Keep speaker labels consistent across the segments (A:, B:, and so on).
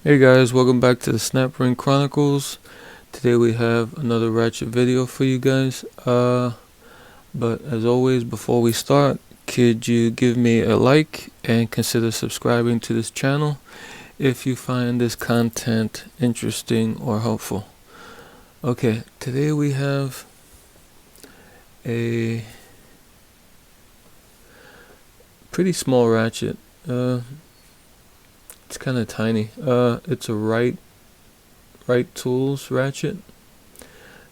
A: Hey guys, welcome back to the Snap Ring Chronicles. Today we have another Ratchet video for you guys. But as always, before we start, could you give me a like and consider subscribing to this channel if you find this content interesting or helpful. Okay, today we have a pretty small ratchet. It's kind of tiny. It's a Wright tools ratchet.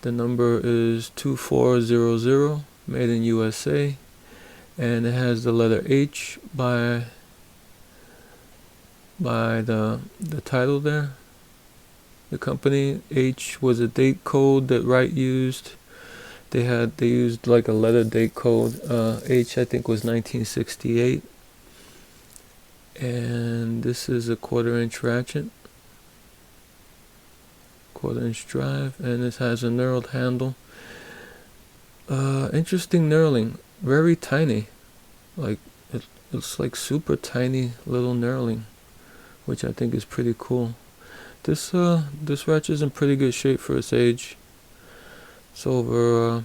A: The number is 2400, made in USA, and it has the letter H by the title there. The company H was a date code that Wright used. They used like a letter date code. H I think was 1968. And this is a 1/4" ratchet, 1/4" drive, and this has a knurled handle. Interesting knurling, very tiny, like it's like super tiny little knurling, which I think is pretty cool. This ratchet is in pretty good shape for its age. It's over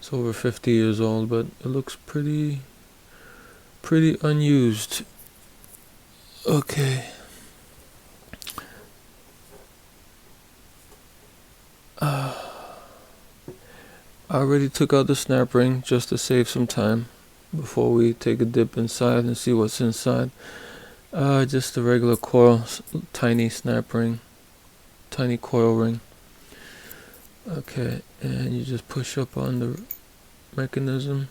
A: 50 years old, but it looks pretty unused. Okay. I already took out the snap ring just to save some time before we take a dip inside and see what's inside. Just a regular coil, tiny snap ring, tiny coil ring. Okay, and you just push up on the mechanism,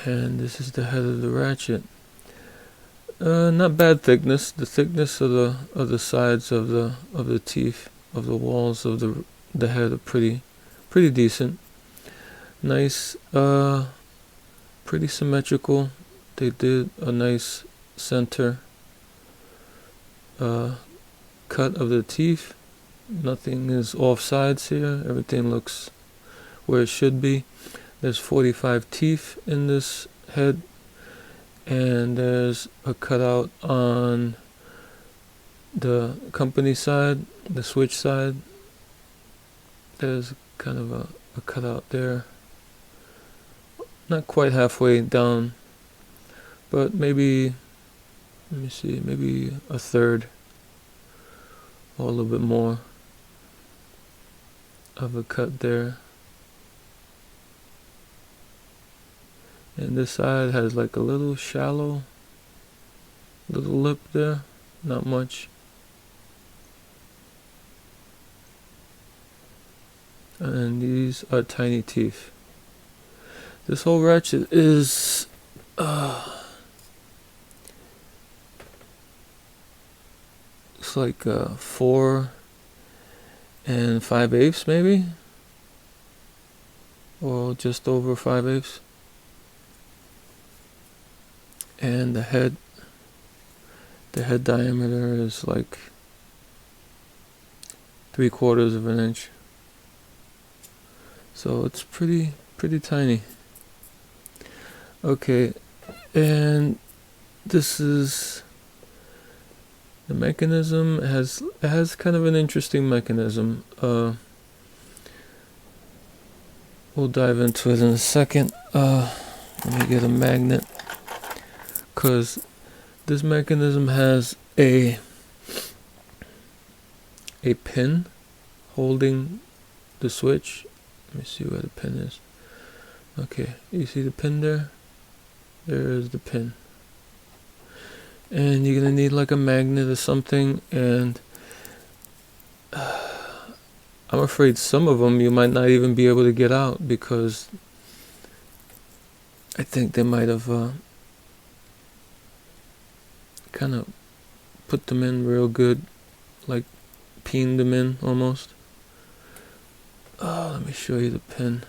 A: and this is the head of the ratchet. Not bad thickness. The thickness of the sides of the teeth of the walls of the head are pretty decent. Nice, pretty symmetrical. They did a nice center cut of the teeth. Nothing is off sides here. Everything looks where it should be. There's 45 teeth in this head, and there's a cutout on the company side, the switch side. There's kind of a cutout there, not quite halfway down, but maybe, let me see, maybe a third or a little bit more of a cut there. And this side has like a little shallow little lip there, not much. And these are tiny teeth. This whole ratchet is it's like 4 5/8 maybe, or just over 5/8. And the head diameter is like 3/4 inch. So it's pretty tiny. Okay, and this is the mechanism. It has kind of an interesting mechanism. We'll dive into it in a second. Let me get a magnet, because this mechanism has a pin holding the switch. Let me see where the pin is. Okay, you see the pin there? There is the pin. And you're gonna need like a magnet or something, and I'm afraid some of them you might not even be able to get out, because I think they might have kind of put them in real good, like peened them in almost. Let me show you the pin.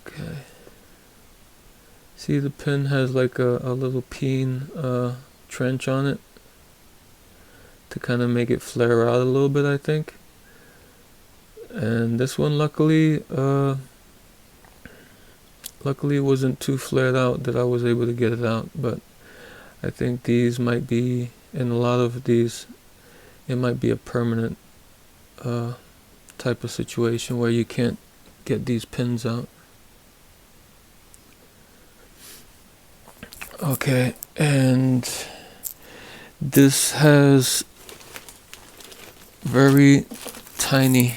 A: Okay. See, the pin has like a little peen trench on it to kind of make it flare out a little bit, I think. And this one, luckily, Luckily it wasn't too flared out that I was able to get it out, but I think these might be, in a lot of these, it might be a permanent type of situation where you can't get these pins out. Okay, and this has very tiny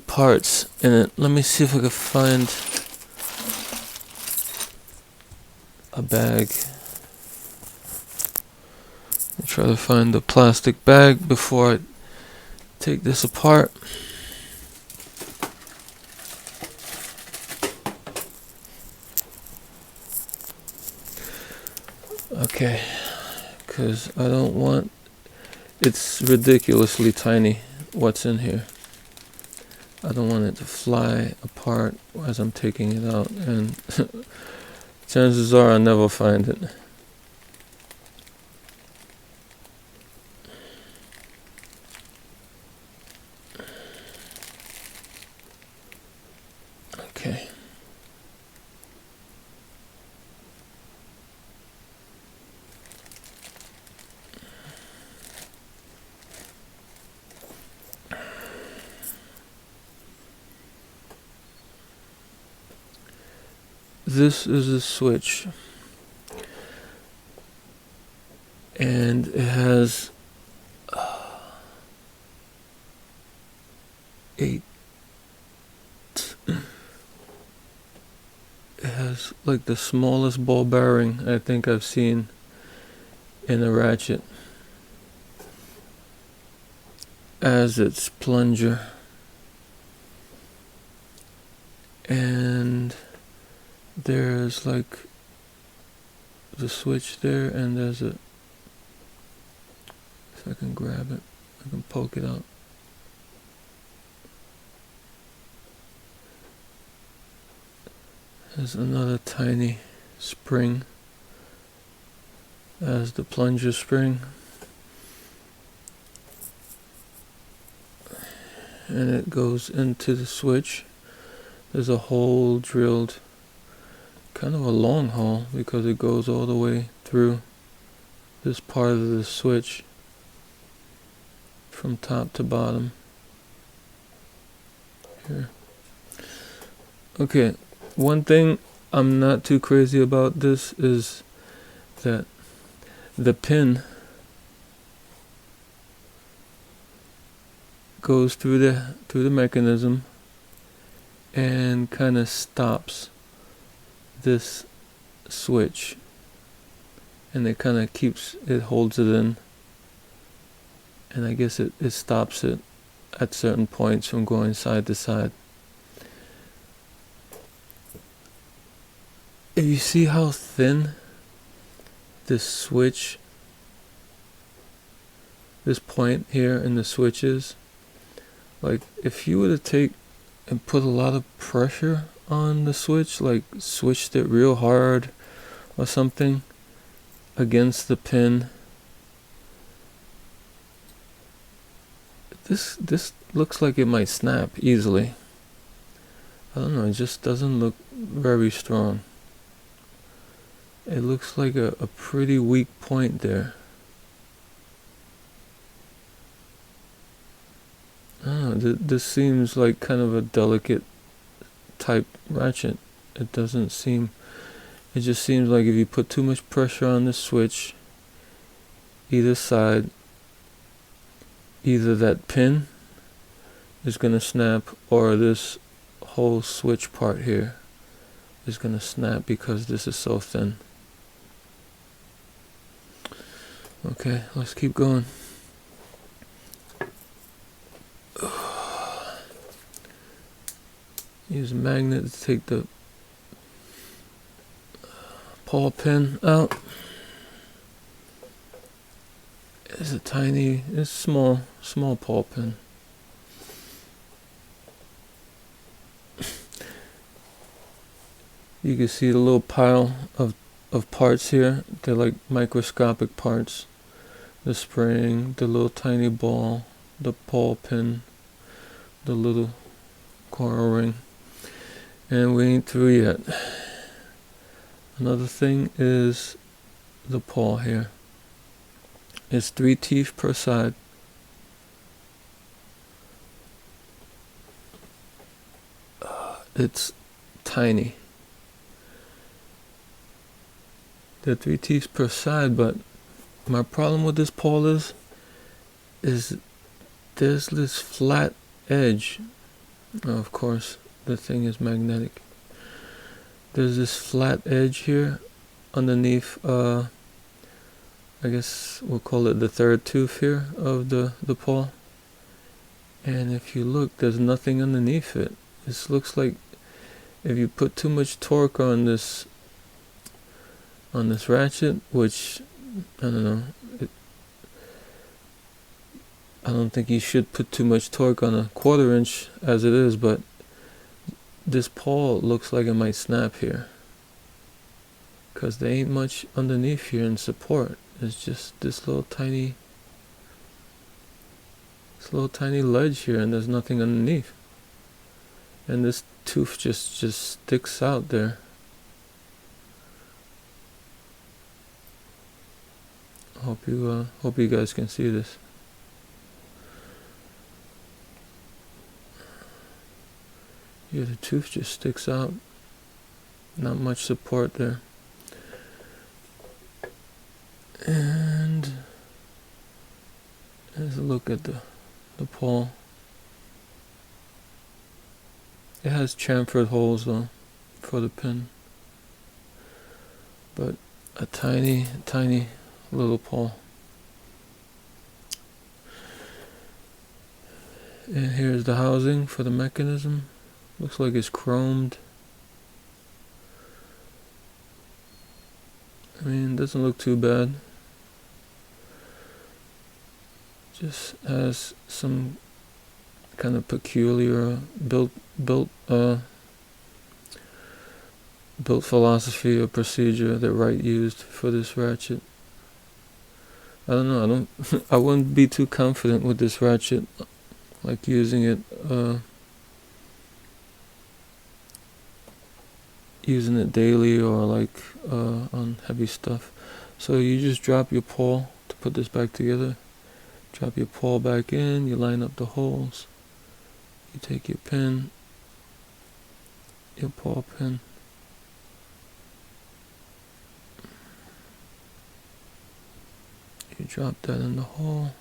A: parts in it. Let me see if I can find a bag. I'll try to find the plastic bag before I take this apart. Okay, because I don't want, it's ridiculously tiny what's in here. I don't want it to fly apart as I'm taking it out, and chances are I'll never find it. Okay. This is a switch, and it has 8. It has like the smallest ball bearing I think I've seen in a Ratchet as its plunger, and there's like the switch there, and there's a, if I can grab it, I can poke it out. There's another tiny spring as the plunger spring, and it goes into the switch. There's a hole drilled, kind of a long hole, because it goes all the way through this part of the switch from top to bottom here. Okay, one thing I'm not too crazy about this is that the pin goes through the mechanism and kind of stops this switch, and it kind of keeps it, holds it in, and I guess it stops it at certain points from going side to side. If you see how thin this switch, this point here in the switch is, like if you were to take and put a lot of pressure on the switch, like switched it real hard or something against the pin, this looks like it might snap easily. I don't know, it just doesn't look very strong. It looks like a pretty weak point there. I don't know, this seems like kind of a delicate type ratchet. It doesn't seem, it just seems like if you put too much pressure on the switch, either side, either that pin is going to snap, or this whole switch part here is going to snap because this is so thin. Okay, let's keep going. Use a magnet to take the Pawl pin out. It's a tiny, it's small Pawl pin. You can see the little pile of parts here. They're like microscopic parts. The spring, the little tiny ball, the Pawl pin, the little coral ring. And we ain't through yet. Another thing is the pawl here. It's 3 teeth per side. It's tiny. There are 3 teeth per side, but my problem with this pawl is there's this flat edge. Oh, of course, the thing is magnetic. There's this flat edge here underneath, I guess we'll call it the 3rd tooth here of the pawl. And if you look, there's nothing underneath it. This looks like if you put too much torque on this ratchet, which I don't know, I don't think you should put too much torque on a 1/4 inch as it is, but this pawl looks like it might snap here, because there ain't much underneath here in support. It's just this little tiny ledge here, and there's nothing underneath, and this tooth just sticks out there. Hope you guys can see this. Yeah, the tooth just sticks out. Not much support there. And let's look at the pawl. It has chamfered holes though for the pin, but a tiny little pawl. And here's the housing for the mechanism. Looks like it's chromed. I mean, it doesn't look too bad. Just has some kind of peculiar built philosophy or procedure that Wright used for this ratchet. I don't know. I wouldn't be too confident with this ratchet, like using it daily or like on heavy stuff. So you just drop your pawl to put this back together. Drop your pawl back in, you line up the holes, you take your pin, your pawl pin, you drop that in the hole,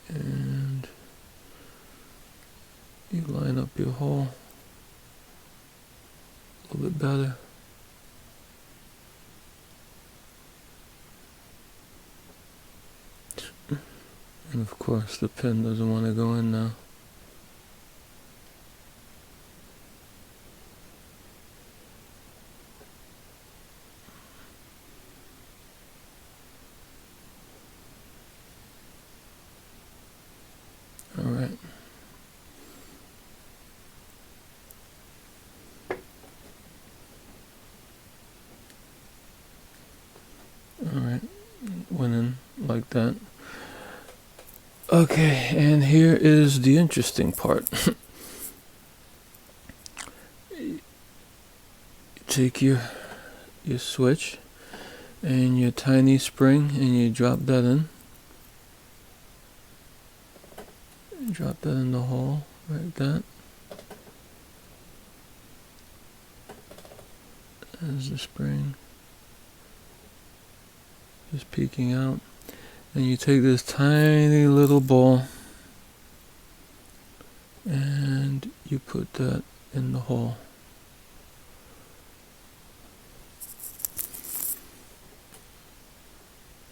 A: and you line up your hole a little bit better. And of course the pin doesn't want to go in now. Alright. Alright, went in like that. Okay, and here is the interesting part. You take your switch and your tiny spring and you drop that in. Drop that in the hole like that. There's the spring just peeking out, and you take this tiny little ball and you put that in the hole.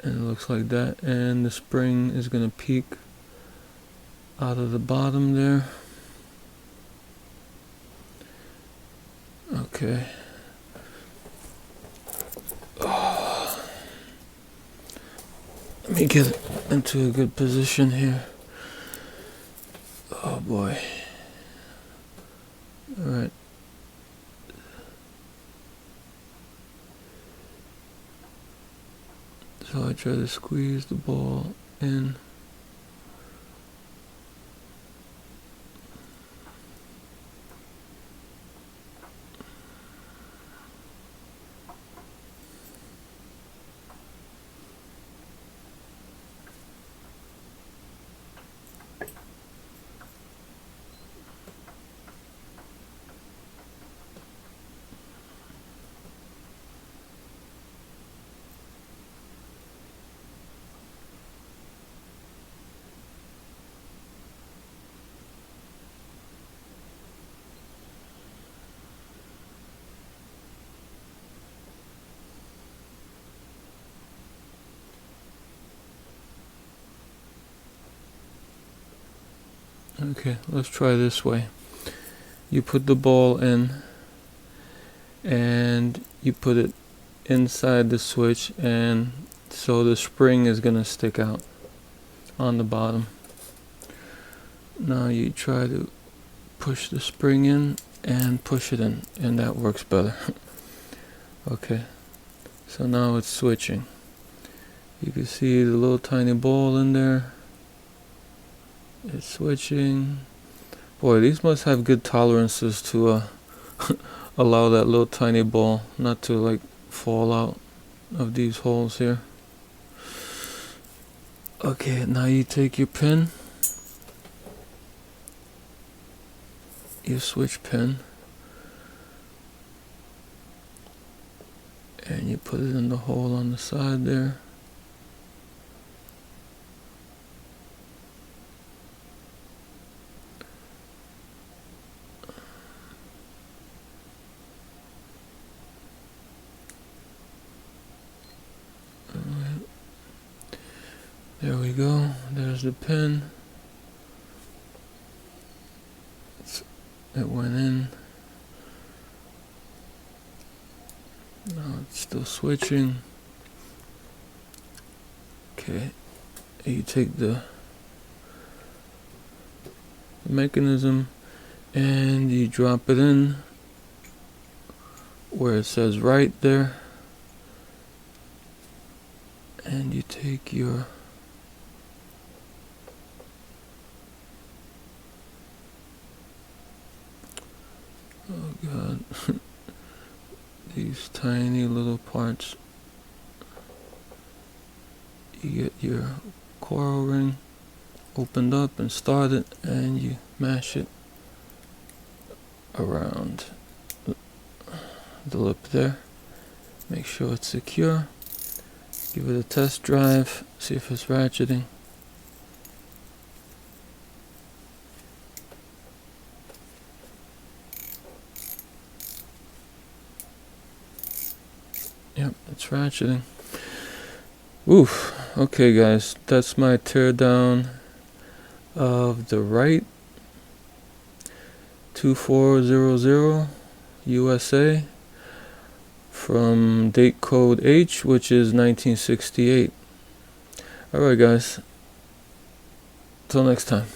A: And it looks like that, and the spring is going to peek out of the bottom there. Okay. Let me get into a good position here. Oh boy. Alright. So I try to squeeze the ball in. Okay, let's try this way. You put the ball in and you put it inside the switch, and so the spring is gonna stick out on the bottom. Now you try to push the spring in and push it in, and that works better. Okay, so now it's switching. You can see the little tiny ball in there. It's switching. Boy, these must have good tolerances to allow that little tiny ball not to like fall out of these holes here. Okay, now you take your pin, your switch pin, and you put it in the hole on the side there. There we go, there's the pin. It went in. Now it's still switching. Okay, you take the mechanism and you drop it in where it says Wright there. And you take your oh god, these tiny little parts. You get your coil ring opened up and started, and you mash it around the lip there. Make sure it's secure. Give it a test drive, see if it's ratcheting. Yep, it's ratcheting. Oof. Okay guys, that's my teardown of the Wright 2400 USA from date code H, which is 1968. Alright guys, till next time.